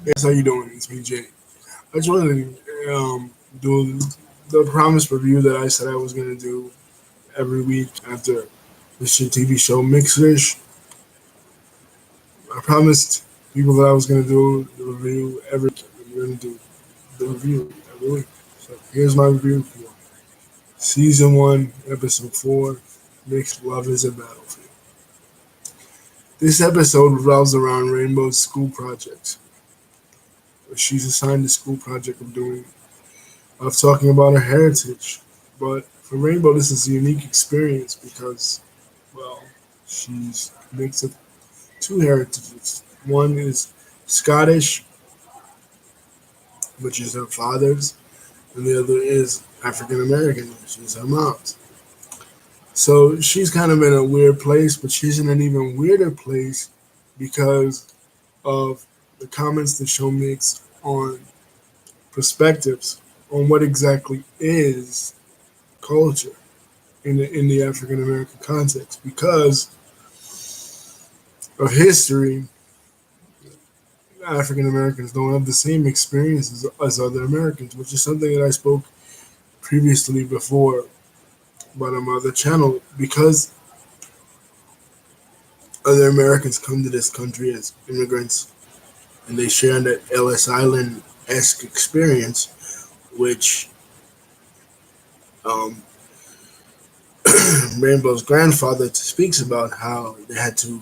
Yes, how you doing? It's me, Jay. I just wanted to do the promised review that I said I was going to do every week after the shit TV show Mixfish. I promised people that I was going to do the review every week. I'm going to do the review every week. So here's my review for Season 1, Episode 4, Mixed Love is a Battlefield. This episode revolves around Rainbow's school projects. She's assigned the school project of talking about her heritage. But for Rainbow, this is a unique experience because, well, she's a mix of two heritages. One is Scottish, which is her father's, and the other is African American, which is her mom's. So she's kind of in a weird place, but she's in an even weirder place because of the comments the show makes on perspectives on what exactly is culture in the African American context. Because of history, African Americans don't have the same experiences as other Americans, which is something that I spoke previously before about on my other channel. Because other Americans come to this country as immigrants and they share that Ellis Island esque experience, which um, Rainbow's grandfather speaks about how they had to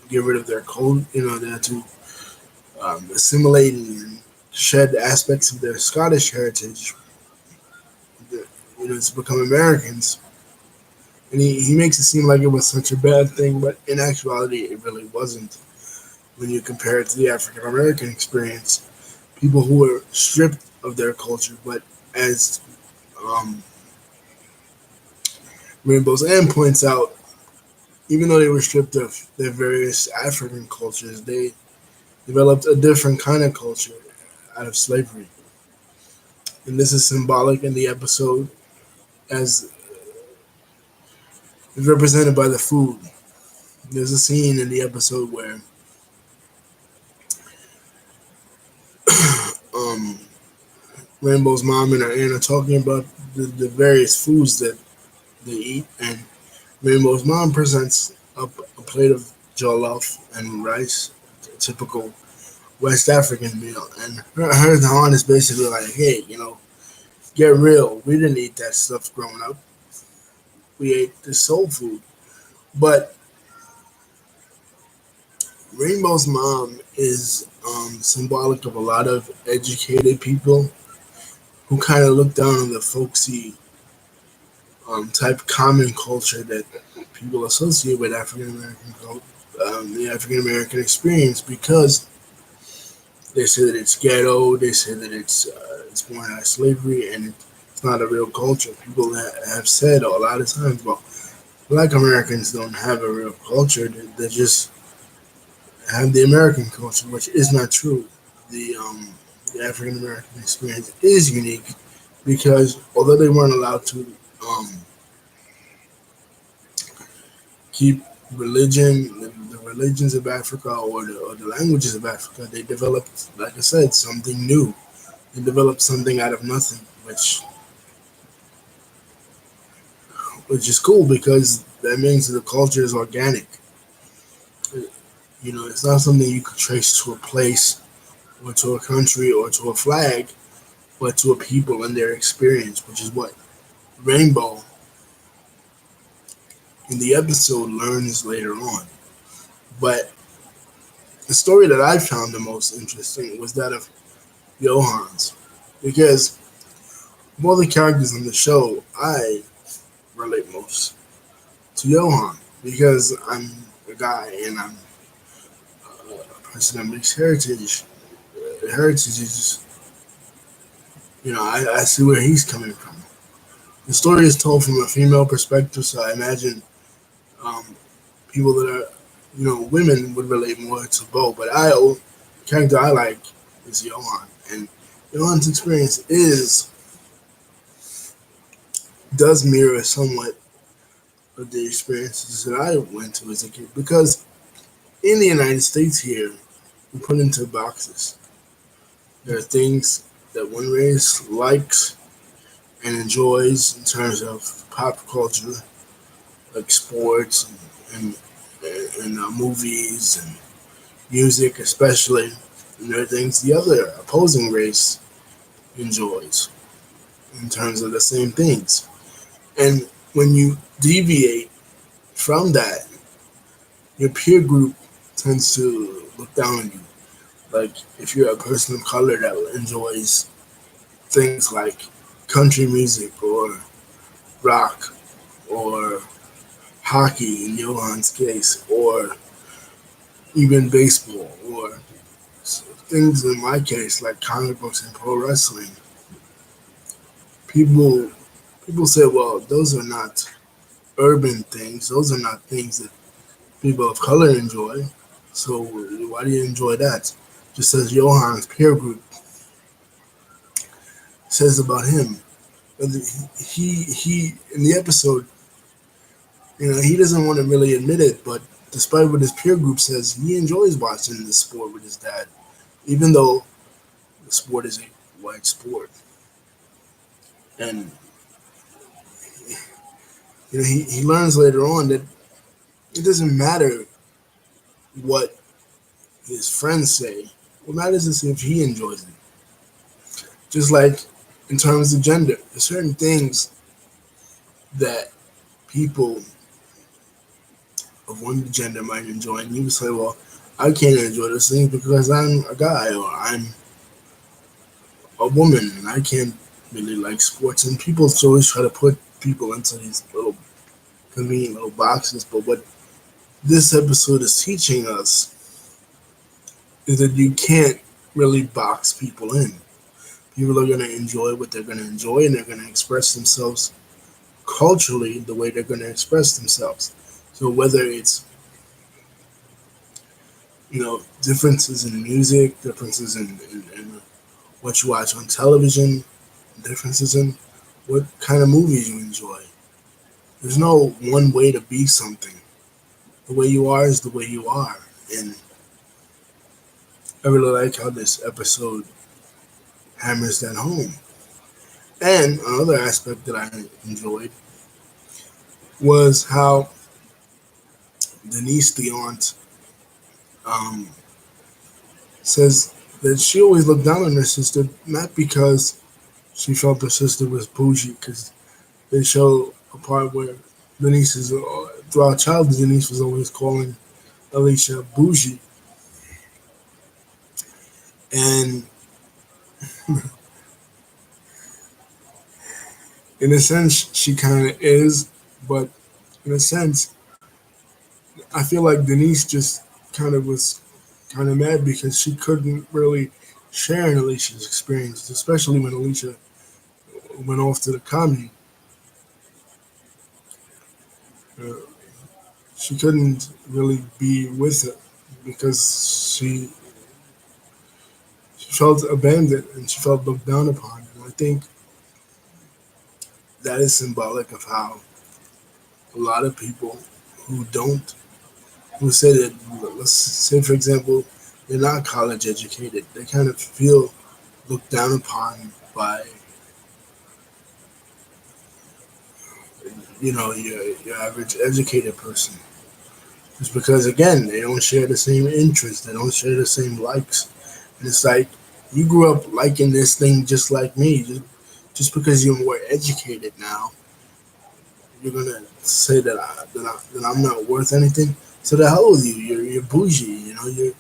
get rid of their code, they had to assimilate and shed aspects of their Scottish heritage, to become Americans. And he makes it seem like it was such a bad thing, but in actuality, it really wasn't. When you compare it to the African American experience, people who were stripped of their culture, but as um, Rainbow's End points out, even though they were stripped of their various African cultures, they developed a different kind of culture out of slavery. And this is symbolic in the episode as is represented by the food. There's a scene in the episode where um, Rainbow's mom and her aunt are talking about the various foods that they eat, and Rainbow's mom presents a plate of jollof and rice, a typical West African meal, and her aunt is basically like, "Hey, get real. We didn't eat that stuff growing up. We ate the soul food." But Rainbow's mom is symbolic of a lot of educated people who kind of look down on the folksy type common culture that people associate with African American the African American experience, because they say that it's ghetto, they say that it's born out of slavery, and it's not a real culture. People have said a lot of times, well, Black Americans don't have a real culture; they just have the American culture, which is not true. The African American experience is unique because although they weren't allowed to um, keep the religions of Africa or the languages of Africa, they developed, like I said, something new. They developed something out of nothing, which is cool because that means the culture is organic. It's not something you could trace to a place or to a country or to a flag, but to a people and their experience, which is what Rainbow in the episode learns later on. But the story that I found the most interesting was that of Johan's, because of all the characters in the show, I relate most to Johan because I'm a guy and I'm a person that makes heritage. Heritage is, I see where he's coming from. The story is told from a female perspective, so I imagine um, people that are, women would relate more to Bo. But the character I like is Johan, and Johan's experience does mirror somewhat of the experiences that I went to as a kid. Because in the United States here, we put into boxes. There are things that one race likes and enjoys in terms of pop culture, like sports and movies and music, especially. And there are things the other opposing race enjoys in terms of the same things. And when you deviate from that, your peer group tends to look down on you. Like if you're a person of color that enjoys things like country music or rock or hockey in Johan's case, or even baseball, or things in my case like comic books and pro wrestling, people people say, well, those are not urban things. Those are not things that people of color enjoy. So why do you enjoy that? Just as Johan's peer group says about him. And he in the episode, he doesn't want to really admit it, but despite what his peer group says, he enjoys watching the sport with his dad, even though the sport is a white sport. And he learns later on that it doesn't matter what his friends say. What matters is if he enjoys it. Just like in terms of gender, there's certain things that people of one gender might enjoy, and you would say, "Well, I can't enjoy this thing because I'm a guy or I'm a woman and I can't really like sports." And people always try to put people into these little convenient little boxes. But what this episode is teaching us is that you can't really box people in. People are going to enjoy what they're going to enjoy, and they're going to express themselves culturally the way they're going to express themselves. So whether it's differences in music, differences in what you watch on television, differences in what kind of movies you enjoy. There's no one way to be something. The way you are is the way you are. And I really like how this episode hammers that home. And another aspect that I enjoyed was how Denise, the aunt, um, says that she always looked down on her sister, not because she felt her sister was bougie, because they show a part where Denise is, throughout childhood, Denise was always calling Alicia bougie. And in a sense, she kind of is, but in a sense, I feel like Denise just was kind of mad because she couldn't really share in Alicia's experiences, especially when Alicia went off to the commune. Uh, she couldn't really be with her because she felt abandoned and she felt looked down upon. And I think that is symbolic of how a lot of people who don't, who say that, let's say, for example, they're not college educated, they kind of feel looked down upon by, your average educated person. Just because, again, they don't share the same interests, they don't share the same likes. And it's like, you grew up liking this thing just like me. Just because you're more educated now, you're gonna say that I'm not worth anything. So the hell with you. You're bougie. You're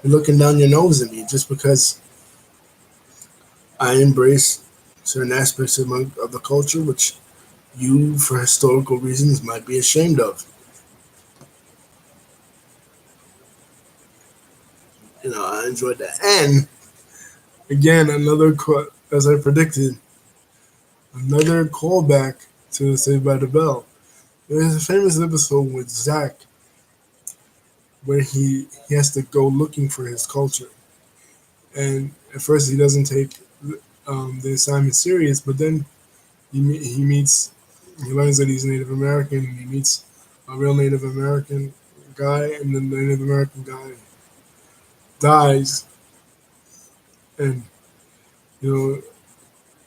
looking down your nose at me just because I embrace certain aspects of the culture, which you, for historical reasons, might be ashamed of. I enjoyed that. And again, as I predicted, another callback to Saved by the Bell. There's a famous episode with Zach where he has to go looking for his culture, and at first he doesn't take the assignment serious, but then he learns that he's Native American, and he meets a real Native American guy, and then the Native American guy dies, and You know,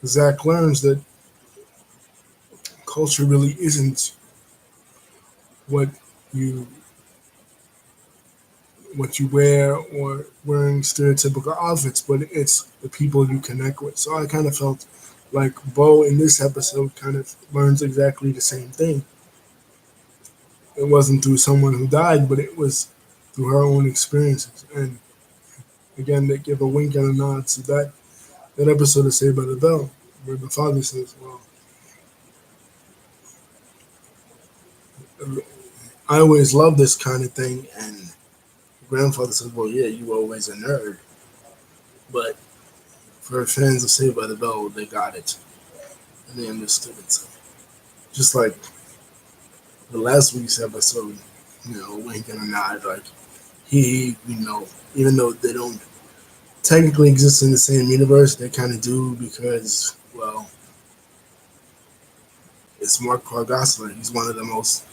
Zach learns that culture really isn't what you what you wear or wearing stereotypical outfits, but it's the people you connect with. So I kind of felt like Bo in this episode kind of learns exactly the same thing. It wasn't through someone who died, but it was through her own experiences. And again, they give a wink and a nod to that episode of Saved by the Bell, where the father says, "Well, I always loved this kind of thing," and the grandfather says, "Well, yeah, you were always a nerd, but for fans of Saved by the Bell, they got it and they understood it." So just like the last week's episode, wink and a nod, like even though they don't technically exist in the same universe, they kind of do because, well, it's Mark Paul Gosselaar. He's one of the most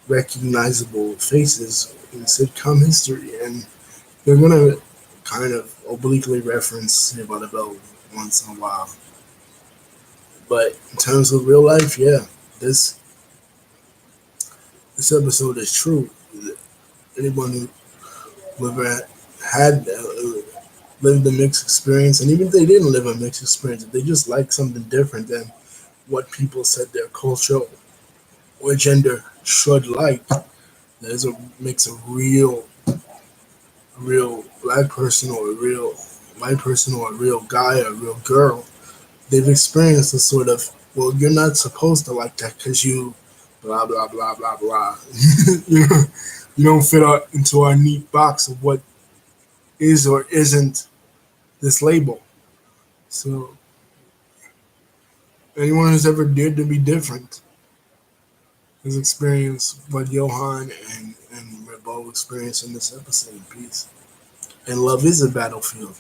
recognizable faces in sitcom history, and they're gonna kind of obliquely reference Saved by the Bell once in a while. But in terms of real life, yeah, this this episode is true. Anyone who ever had lived a mixed experience, and even if they didn't live a mixed experience, if they just like something different than what people said their culture or gender should like, there's a makes a real black person or a real white person or a real guy or a real girl. They've experienced a sort of, well, you're not supposed to like that because you blah blah blah blah blah. you know, you don't fit into our neat box of what is or isn't this label. So anyone who's ever dared to be different has experienced what Johan and Rebo experienced in this episode of Peace. And love is a battlefield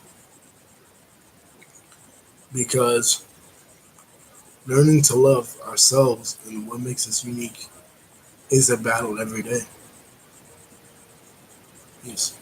because learning to love ourselves and what makes us unique is a battle every day. Peace.